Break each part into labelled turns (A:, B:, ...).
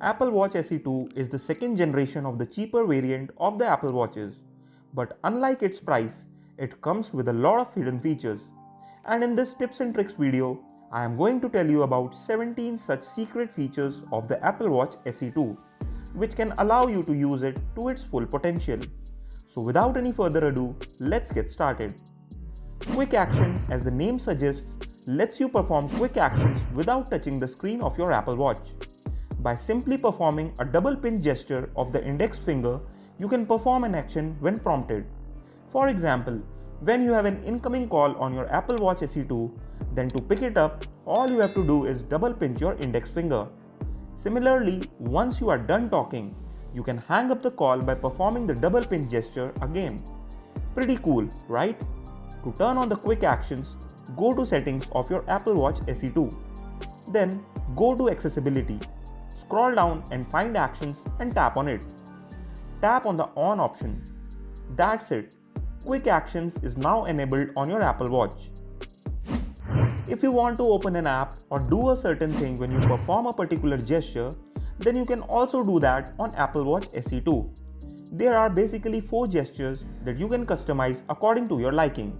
A: Apple Watch SE2 is the second generation of the cheaper variant of the Apple Watches. But unlike its price, it comes with a lot of hidden features. And in this tips and tricks video, I am going to tell you about 17 such secret features of the Apple Watch SE2, which can allow you to use it to its full potential. So without any further ado, let's get started. Quick Action, as the name suggests, lets you perform quick actions without touching the screen of your Apple Watch. By simply performing a double pinch gesture of the index finger, you can perform an action when prompted. For example, when you have an incoming call on your Apple Watch SE2, then to pick it up, all you have to do is double pinch your index finger. Similarly, once you are done talking, you can hang up the call by performing the double pinch gesture again. Pretty cool, right? To turn on the quick actions, go to Settings of your Apple Watch SE2. Then go to Accessibility. Scroll down and find Actions and tap on it. Tap on the On option. That's it. Quick Actions is now enabled on your Apple Watch. If you want to open an app or do a certain thing when you perform a particular gesture, then you can also do that on Apple Watch SE2. There are basically 4 gestures that you can customize according to your liking.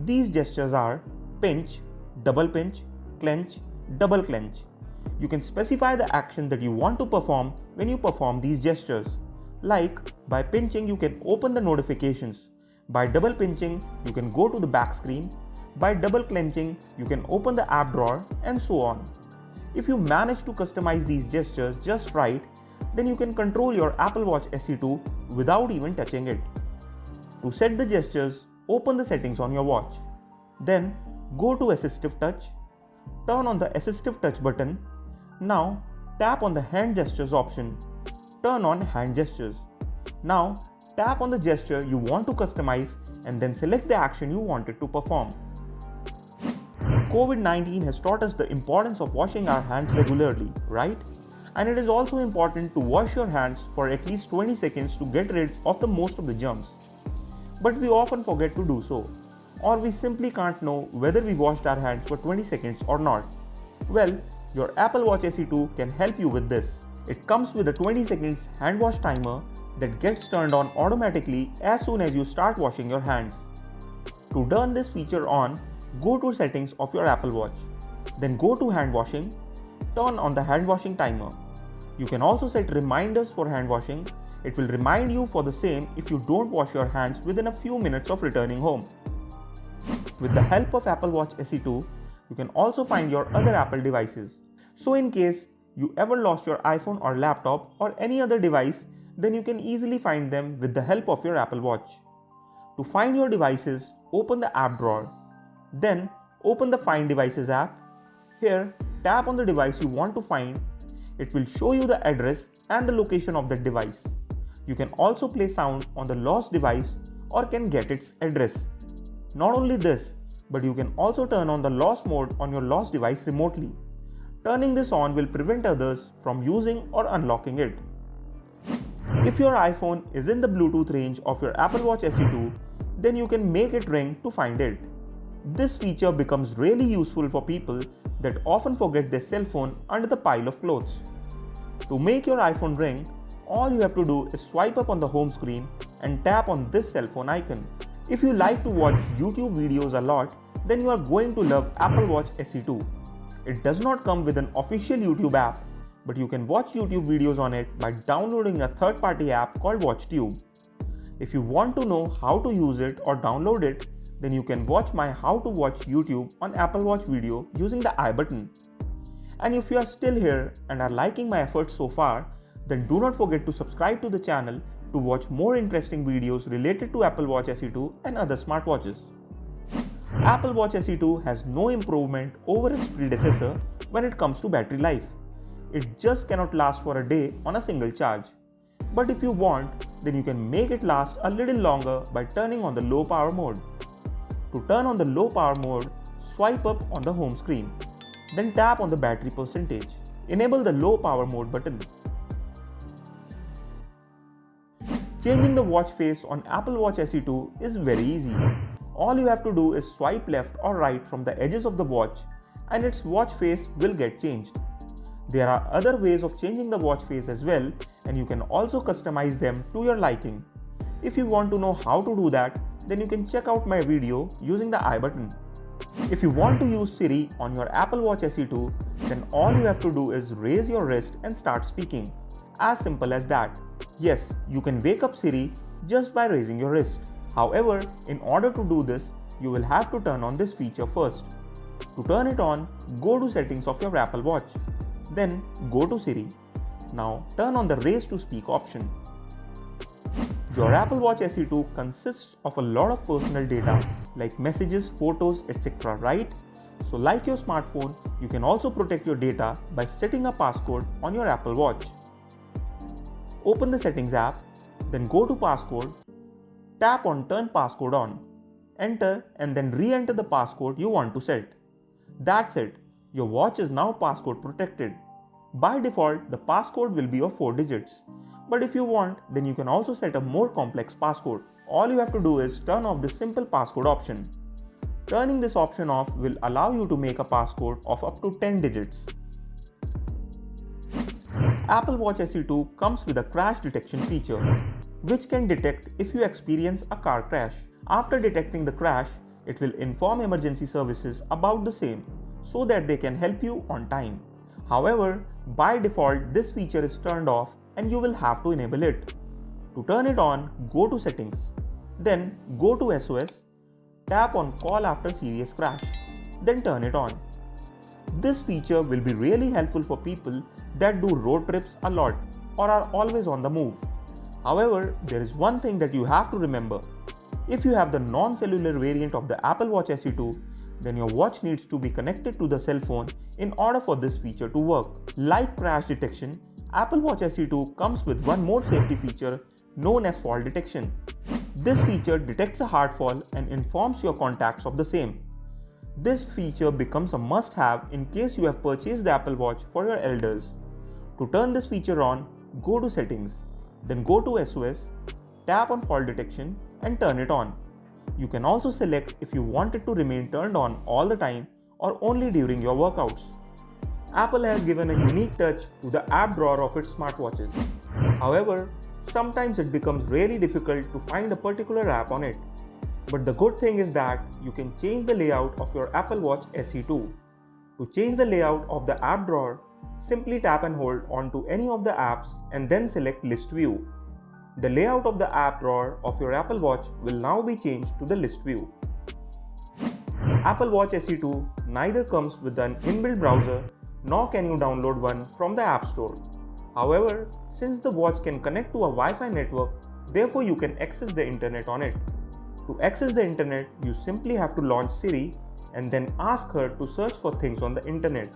A: These gestures are pinch, double pinch, clench, double clench. You can specify the action that you want to perform when you perform these gestures. Like, by pinching you can open the notifications. By double pinching, you can go to the back screen. By double clenching, you can open the app drawer, and so on. If you manage to customize these gestures just right, then you can control your Apple Watch SE2 without even touching it. To set the gestures, open the settings on your watch. Then go to Assistive Touch. Turn on the Assistive Touch button. Now tap on the Hand Gestures option. Turn on Hand Gestures. Now tap on the gesture you want to customize and then select the action you want it to perform. COVID-19 has taught us the importance of washing our hands regularly, right? And it is also important to wash your hands for at least 20 seconds to get rid of the most of the germs. But we often forget to do so, or we simply can't know whether we washed our hands for 20 seconds or not. Well, your Apple Watch SE2 can help you with this. It comes with a 20 seconds hand wash timer that gets turned on automatically as soon as you start washing your hands. To turn this feature on, go to Settings of your Apple Watch. Then go to Hand Washing. Turn on the hand washing timer. You can also set reminders for hand washing. It will remind you for the same if you don't wash your hands within a few minutes of returning home. With the help of Apple Watch SE2, you can also find your other Apple devices. So in case you ever lost your iPhone or laptop or any other device, then you can easily find them with the help of your Apple Watch. To find your devices, open the app drawer. Then open the Find Devices app. Here, tap on the device you want to find. It will show you the address and the location of that device. You can also play sound on the lost device or can get its address. Not only this, but you can also turn on the lost mode on your lost device remotely. Turning this on will prevent others from using or unlocking it. If your iPhone is in the Bluetooth range of your Apple Watch SE2, then you can make it ring to find it. This feature becomes really useful for people that often forget their cell phone under the pile of clothes. To make your iPhone ring, all you have to do is swipe up on the home screen and tap on this cell phone icon. If you like to watch YouTube videos a lot, then you are going to love Apple Watch SE2. It does not come with an official YouTube app, but you can watch YouTube videos on it by downloading a third-party app called WatchTube. If you want to know how to use it or download it, then you can watch my How to Watch YouTube on Apple Watch video using the I button. And if you are still here and are liking my efforts so far, then do not forget to subscribe to the channel to watch more interesting videos related to Apple Watch SE2 and other smartwatches. Apple Watch SE2 has no improvement over its predecessor when it comes to battery life. It just cannot last for a day on a single charge. But if you want, then you can make it last a little longer by turning on the low power mode. To turn on the low power mode, swipe up on the home screen. Then tap on the battery percentage. Enable the low power mode button. Changing the watch face on Apple Watch SE2 is very easy. All you have to do is swipe left or right from the edges of the watch and its watch face will get changed. There are other ways of changing the watch face as well, and you can also customize them to your liking. If you want to know how to do that, then you can check out my video using the I button. If you want to use Siri on your Apple Watch SE2, then all you have to do is raise your wrist and start speaking. As simple as that. Yes, you can wake up Siri just by raising your wrist. However, in order to do this, you will have to turn on this feature first. To turn it on, go to settings of your Apple Watch. Then go to Siri. Now turn on the raise to speak option. Your Apple Watch SE2 consists of a lot of personal data like messages, photos, etc. right? So like your smartphone, you can also protect your data by setting a passcode on your Apple Watch. Open the settings app, then go to passcode, tap on turn passcode on, enter and then re-enter the passcode you want to set. That's it, your watch is now passcode protected. By default, the passcode will be of 4 digits. But if you want, then you can also set a more complex passcode. All you have to do is turn off this simple passcode option. Turning this option off will allow you to make a passcode of up to 10 digits. Apple Watch SE2 comes with a crash detection feature, which can detect if you experience a car crash. After detecting the crash, it will inform emergency services about the same so that they can help you on time. However, by default, this feature is turned off and you will have to enable it. To turn it on, go to settings. Then go to SOS, tap on call after serious crash, then turn it on. This feature will be really helpful for people that do road trips a lot or are always on the move. However, there is one thing that you have to remember. If you have the non-cellular variant of the Apple Watch SE2, then your watch needs to be connected to the cell phone in order for this feature to work. Like crash detection, Apple Watch SE2 comes with one more safety feature known as fall detection. This feature detects a hard fall and informs your contacts of the same. This feature becomes a must-have in case you have purchased the Apple Watch for your elders. To turn this feature on, go to settings, then go to SOS, tap on fall detection and turn it on. You can also select if you want it to remain turned on all the time or only during your workouts. Apple has given a unique touch to the app drawer of its smartwatches. However, sometimes it becomes really difficult to find a particular app on it. But the good thing is that you can change the layout of your Apple Watch SE2. To change the layout of the app drawer, simply tap and hold onto any of the apps and then select List View. The layout of the app drawer of your Apple Watch will now be changed to the list view. Apple Watch SE2 neither comes with an inbuilt browser nor can you download one from the App Store. However, since the watch can connect to a Wi-Fi network, therefore you can access the internet on it. To access the internet, you simply have to launch Siri and then ask her to search for things on the internet.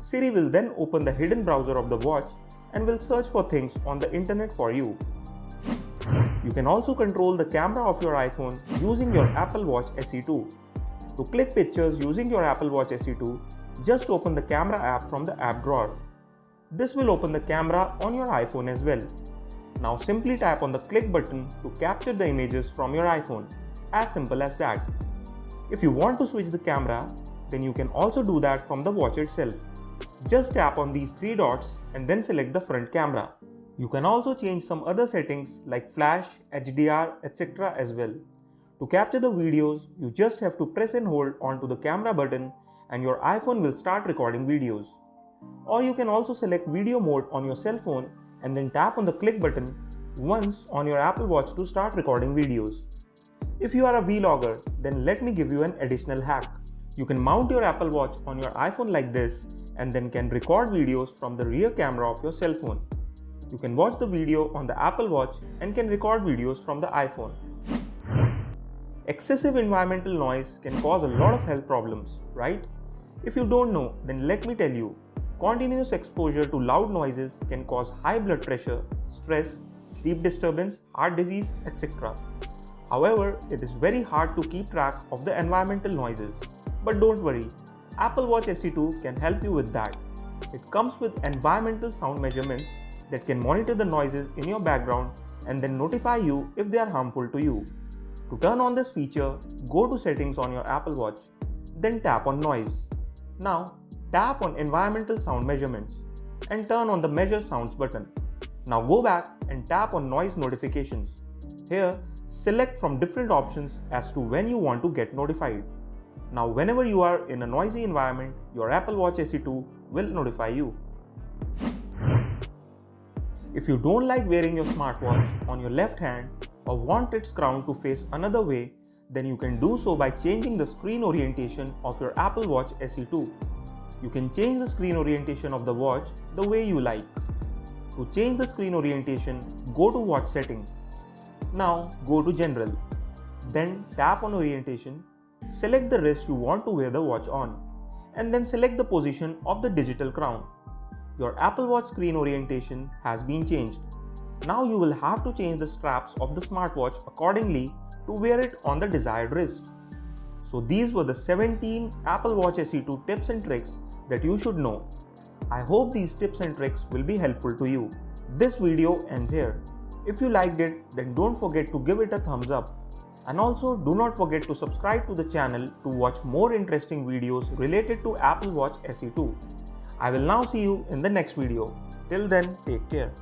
A: Siri will then open the hidden browser of the watch and will search for things on the internet for you. You can also control the camera of your iPhone using your Apple Watch SE2. To click pictures using your Apple Watch SE2, just open the camera app from the app drawer. This will open the camera on your iPhone as well. Now simply tap on the click button to capture the images from your iPhone. As simple as that. If you want to switch the camera, then you can also do that from the watch itself. Just tap on these 3 dots and then select the front camera. You can also change some other settings like flash, HDR, etc. as well. To capture the videos, you just have to press and hold onto the camera button and your iPhone will start recording videos. Or you can also select video mode on your cell phone and then tap on the click button once on your Apple Watch to start recording videos. If you are a vlogger, then let me give you an additional hack. You can mount your Apple Watch on your iPhone like this and then can record videos from the rear camera of your cell phone. You can watch the video on the Apple Watch and can record videos from the iPhone. Excessive environmental noise can cause a lot of health problems, right? If you don't know, then let me tell you. Continuous exposure to loud noises can cause high blood pressure, stress, sleep disturbance, heart disease, etc. However, it is very hard to keep track of the environmental noises. But don't worry, Apple Watch SE2 can help you with that. It comes with environmental sound measurements that can monitor the noises in your background and then notify you if they are harmful to you. To turn on this feature, go to Settings on your Apple Watch, then tap on Noise. Now, tap on Environmental Sound Measurements. and turn on the measure sounds button. Now go back and tap on noise notifications. Here, select from different options as to when you want to get notified. Now whenever you are in a noisy environment, your Apple Watch SE2 will notify you. If you don't like wearing your smartwatch on your left hand or want its crown to face another way, then you can do so by changing the screen orientation of your Apple Watch SE2. You can change the screen orientation of the watch the way you like. To change the screen orientation, go to Watch Settings. Now go to General. Then tap on Orientation, select the wrist you want to wear the watch on, and then select the position of the digital crown. Your Apple Watch screen orientation has been changed. Now you will have to change the straps of the smartwatch accordingly to wear it on the desired wrist. So these were the 17 Apple Watch SE2 tips and tricks that you should know. I hope these tips and tricks will be helpful to you. This video ends here. If you liked it, then don't forget to give it a thumbs up. And also do not forget to subscribe to the channel to watch more interesting videos related to Apple Watch SE2. I will now see you in the next video. Till then, take care.